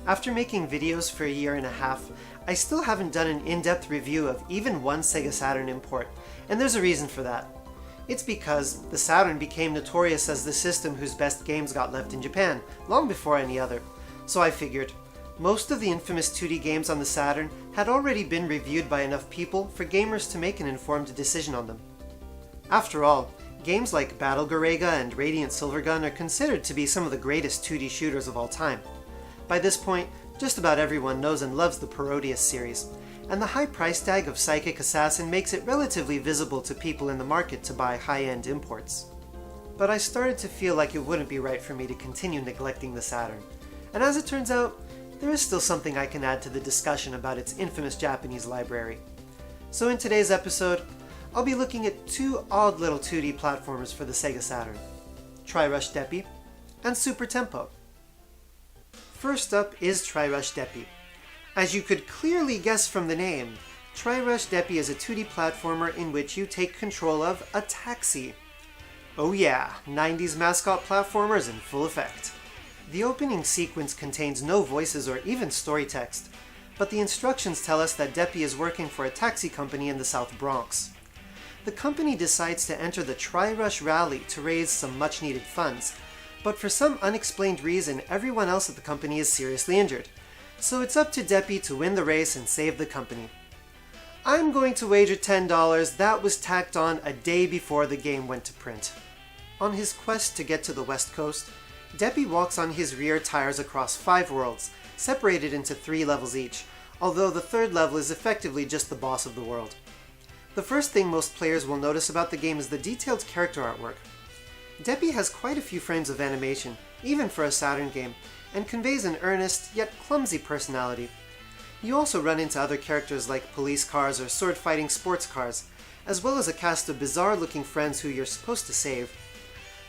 After making videos for a year and a half, I still haven't done an in-depth review of even one Sega Saturn import, and there's a reason for that. It's because the Saturn became notorious as the system whose best games got left in Japan, long before any other. So I figured, most of the infamous 2D games on the Saturn had already been reviewed by enough people for gamers to make an informed decision on them. After all, games like Battle Garega and Radiant Silvergun are considered to be some of the greatest 2D shooters of all time. By this point, just about everyone knows and loves the Parodius series, and the high price tag of Psychic Assassin makes it relatively visible to people in the market to buy high-end imports. But I started to feel like it wouldn't be right for me to continue neglecting the Saturn, and as it turns out, there is still something I can add to the discussion about its infamous Japanese library. So in today's episode, I'll be looking at two odd little 2D platformers for the Sega Saturn, Tryrush Deppy and Super Tempo. First up is Tryrush Deppy. As you could clearly guess from the name, Tryrush Deppy is a 2D platformer in which you take control of a taxi. Oh yeah, 90s mascot platformers in full effect. The opening sequence contains no voices or even story text, but the instructions tell us that Deppy is working for a taxi company in the South Bronx. The company decides to enter the Tryrush Rally to raise some much-needed funds, but for some unexplained reason, everyone else at the company is seriously injured. So it's up to Deppy to win the race and save the company. I'm going to wager $10 that was tacked on a day before the game went to print. On his quest to get to the West Coast, Deppy walks on his rear tires across 5 worlds, separated into 3 levels each, although the third level is effectively just the boss of the world. The first thing most players will notice about the game is the detailed character artwork. Deppy has quite a few frames of animation, even for a Saturn game, and conveys an earnest, yet clumsy personality. You also run into other characters like police cars or sword-fighting sports cars, as well as a cast of bizarre-looking friends who you're supposed to save.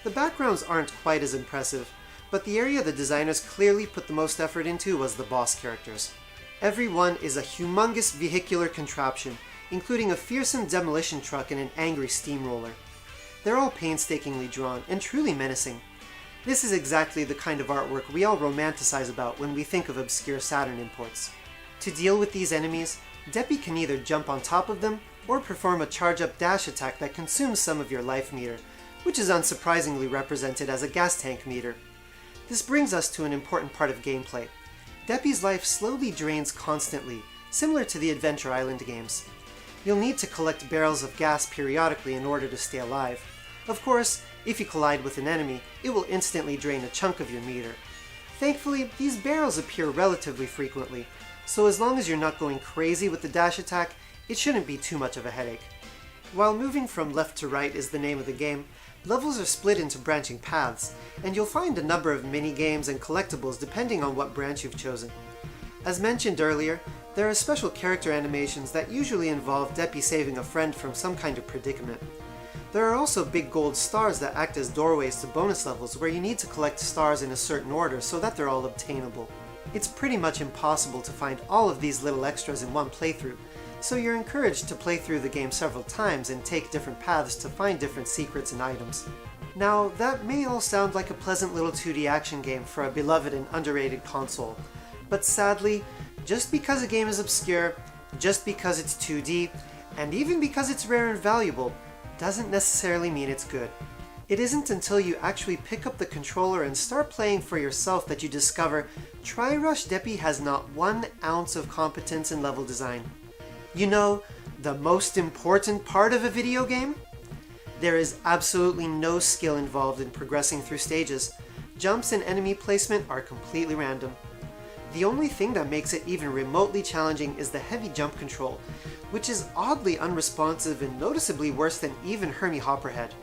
The backgrounds aren't quite as impressive, but the area the designers clearly put the most effort into was the boss characters. Every one is a humongous vehicular contraption, including a fearsome demolition truck and an angry steamroller. They're all painstakingly drawn and truly menacing. This is exactly the kind of artwork we all romanticize about when we think of obscure Saturn imports. To deal with these enemies, Deppy can either jump on top of them or perform a charge-up dash attack that consumes some of your life meter, which is unsurprisingly represented as a gas tank meter. This brings us to an important part of gameplay. Deppy's life slowly drains constantly, similar to the Adventure Island games. You'll need to collect barrels of gas periodically in order to stay alive. Of course, if you collide with an enemy, it will instantly drain a chunk of your meter. Thankfully, these barrels appear relatively frequently, so as long as you're not going crazy with the dash attack, it shouldn't be too much of a headache. While moving from left to right is the name of the game, levels are split into branching paths, and you'll find a number of mini-games and collectibles depending on what branch you've chosen. As mentioned earlier, there are special character animations that usually involve Deppy saving a friend from some kind of predicament. There are also big gold stars that act as doorways to bonus levels where you need to collect stars in a certain order so that they're all obtainable. It's pretty much impossible to find all of these little extras in one playthrough, so you're encouraged to play through the game several times and take different paths to find different secrets and items. Now, that may all sound like a pleasant little 2D action game for a beloved and underrated console, but sadly, just because a game is obscure, just because it's 2D, and even because it's rare and valuable, doesn't necessarily mean it's good. It isn't until you actually pick up the controller and start playing for yourself that you discover Tryrush Deppy has not 1 ounce of competence in level design. You know, the most important part of a video game? There is absolutely no skill involved in progressing through stages. Jumps and enemy placement are completely random. The only thing that makes it even remotely challenging is the heavy jump control, which is oddly unresponsive and noticeably worse than even Hermie Hopperhead.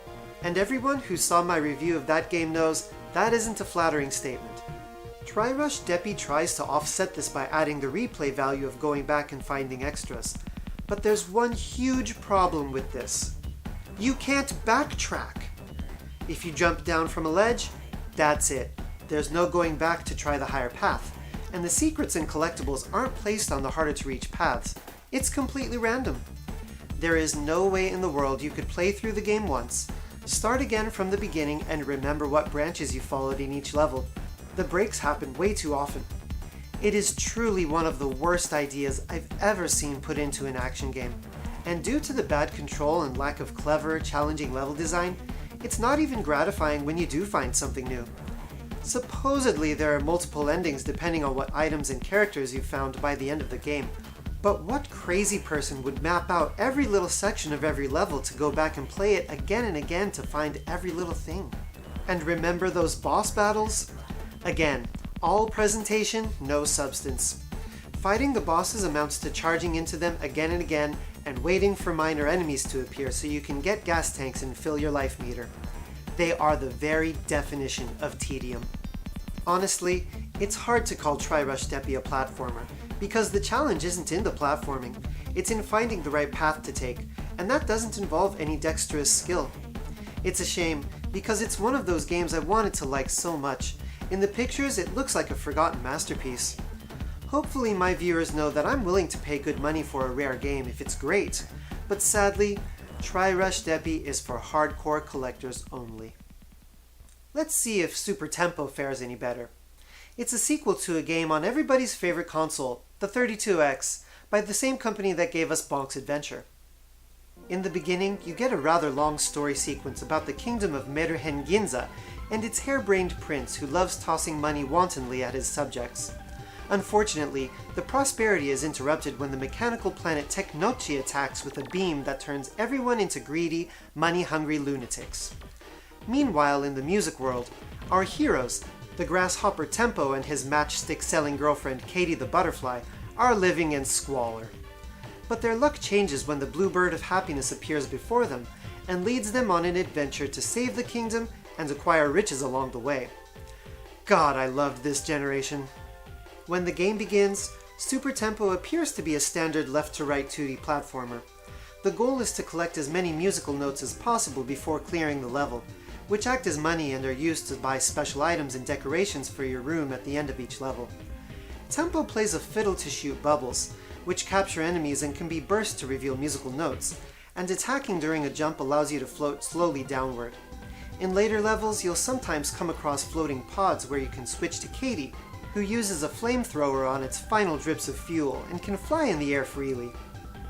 And everyone who saw my review of that game knows that isn't a flattering statement. Tryrush Deppy tries to offset this by adding the replay value of going back and finding extras. But there's one huge problem with this. You can't backtrack. If you jump down from a ledge, that's it. There's no going back to try the higher path. And the secrets and collectibles aren't placed on the harder to reach paths. It's completely random. There is no way in the world you could play through the game once, start again from the beginning and remember what branches you followed in each level. The breaks happen way too often. It is truly one of the worst ideas I've ever seen put into an action game. And due to the bad control and lack of clever, challenging level design, it's not even gratifying when you do find something new. Supposedly there are multiple endings depending on what items and characters you found by the end of the game. But what crazy person would map out every little section of every level to go back and play it again and again to find every little thing? And remember those boss battles? Again, all presentation, no substance. Fighting the bosses amounts to charging into them again and again and waiting for minor enemies to appear so you can get gas tanks and fill your life meter. They are the very definition of tedium. Honestly, it's hard to call Tryrush Deppy a platformer, because the challenge isn't in the platforming, it's in finding the right path to take, and that doesn't involve any dexterous skill. It's a shame, because it's one of those games I wanted to like so much. In the pictures, it looks like a forgotten masterpiece. Hopefully my viewers know that I'm willing to pay good money for a rare game if it's great, but sadly, Tryrush Deppy is for hardcore collectors only. Let's see if Super Tempo fares any better. It's a sequel to a game on everybody's favorite console, the 32X, by the same company that gave us Bonk's Adventure. In the beginning, you get a rather long story sequence about the kingdom of Meruhenginza and its harebrained prince who loves tossing money wantonly at his subjects. Unfortunately, the prosperity is interrupted when the mechanical planet Technochi attacks with a beam that turns everyone into greedy, money-hungry lunatics. Meanwhile, in the music world, our heroes, the grasshopper Tempo and his matchstick-selling girlfriend Katie the Butterfly, are living in squalor. But their luck changes when the Bluebird of Happiness appears before them and leads them on an adventure to save the kingdom and acquire riches along the way. God, I loved this generation. When the game begins, Super Tempo appears to be a standard left-to-right 2D platformer. The goal is to collect as many musical notes as possible before clearing the level, which act as money and are used to buy special items and decorations for your room at the end of each level. Tempo plays a fiddle to shoot bubbles, which capture enemies and can be burst to reveal musical notes, and attacking during a jump allows you to float slowly downward. In later levels, you'll sometimes come across floating pods where you can switch to Katie, who uses a flamethrower on its final drips of fuel and can fly in the air freely.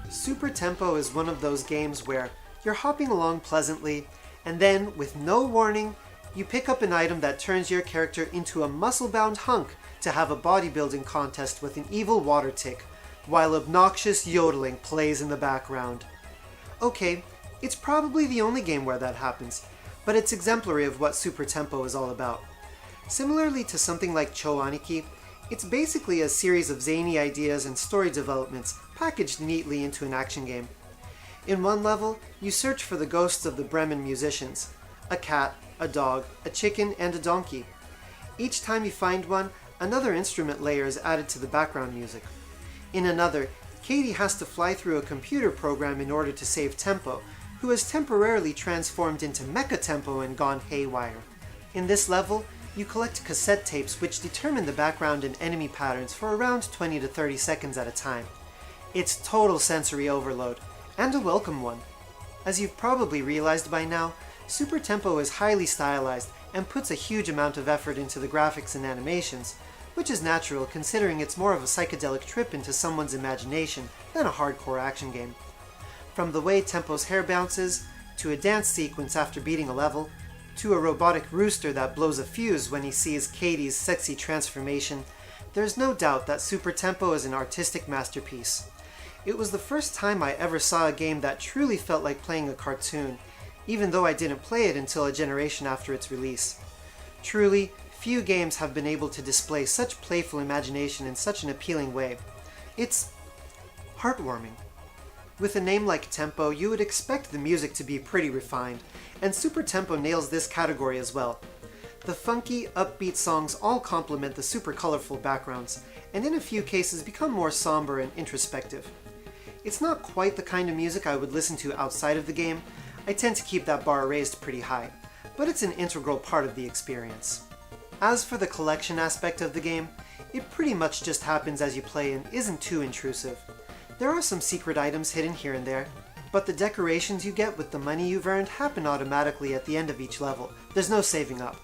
Super Tempo is one of those games where you're hopping along pleasantly, and then, with no warning, you pick up an item that turns your character into a muscle-bound hunk to have a bodybuilding contest with an evil water tick, while obnoxious yodeling plays in the background. Okay, it's probably the only game where that happens, but it's exemplary of what Super Tempo is all about. Similarly to something like Cho Aniki, it's basically a series of zany ideas and story developments packaged neatly into an action game. In one level, you search for the ghosts of the Bremen musicians, a cat, a dog, a chicken, and a donkey. Each time you find one, another instrument layer is added to the background music. In another, Katie has to fly through a computer program in order to save Tempo, who has temporarily transformed into Mecha Tempo and gone haywire. In this level, you collect cassette tapes which determine the background and enemy patterns for around 20 to 30 seconds at a time. It's total sensory overload, and a welcome one. As you've probably realized by now, Super Tempo is highly stylized and puts a huge amount of effort into the graphics and animations, which is natural considering it's more of a psychedelic trip into someone's imagination than a hardcore action game. From the way Tempo's hair bounces, to a dance sequence after beating a level, to a robotic rooster that blows a fuse when he sees Katie's sexy transformation, there's no doubt that Super Tempo is an artistic masterpiece. It was the first time I ever saw a game that truly felt like playing a cartoon, even though I didn't play it until a generation after its release. Truly, few games have been able to display such playful imagination in such an appealing way. It's heartwarming. With a name like Tempo, you would expect the music to be pretty refined, and Super Tempo nails this category as well. The funky, upbeat songs all complement the super colorful backgrounds, and in a few cases become more somber and introspective. It's not quite the kind of music I would listen to outside of the game. I tend to keep that bar raised pretty high, but it's an integral part of the experience. As for the collection aspect of the game, it pretty much just happens as you play and isn't too intrusive. There are some secret items hidden here and there, but the decorations you get with the money you've earned happen automatically at the end of each level. There's no saving up.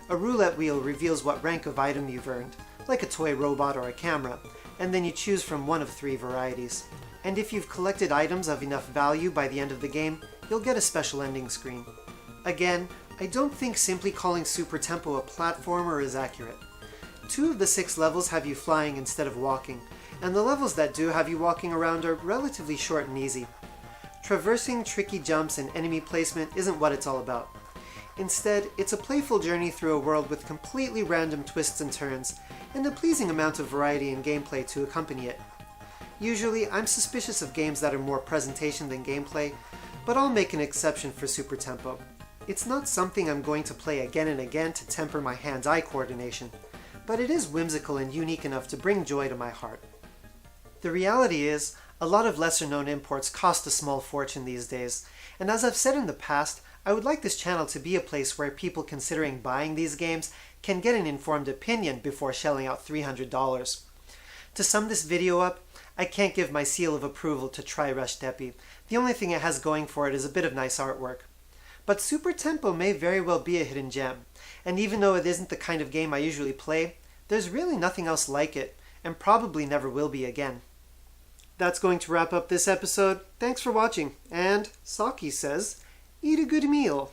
A roulette wheel reveals what rank of item you've earned, like a toy robot or a camera, and then you choose from one of 3 varieties. And if you've collected items of enough value by the end of the game, you'll get a special ending screen. Again, I don't think simply calling Super Tempo a platformer is accurate. 2 of the 6 levels have you flying instead of walking, and the levels that do have you walking around are relatively short and easy. Traversing tricky jumps and enemy placement isn't what it's all about. Instead, it's a playful journey through a world with completely random twists and turns, and a pleasing amount of variety in gameplay to accompany it. Usually, I'm suspicious of games that are more presentation than gameplay, but I'll make an exception for Super Tempo. It's not something I'm going to play again and again to temper my hand-eye coordination, but it is whimsical and unique enough to bring joy to my heart. The reality is, a lot of lesser-known imports cost a small fortune these days, and as I've said in the past, I would like this channel to be a place where people considering buying these games can get an informed opinion before shelling out $300. To sum this video up, I can't give my seal of approval to Tryrush Deppy. The only thing it has going for it is a bit of nice artwork. But Super Tempo may very well be a hidden gem, and even though it isn't the kind of game I usually play, there's really nothing else like it, and probably never will be again. That's going to wrap up this episode. Thanks for watching, and Saki says, eat a good meal.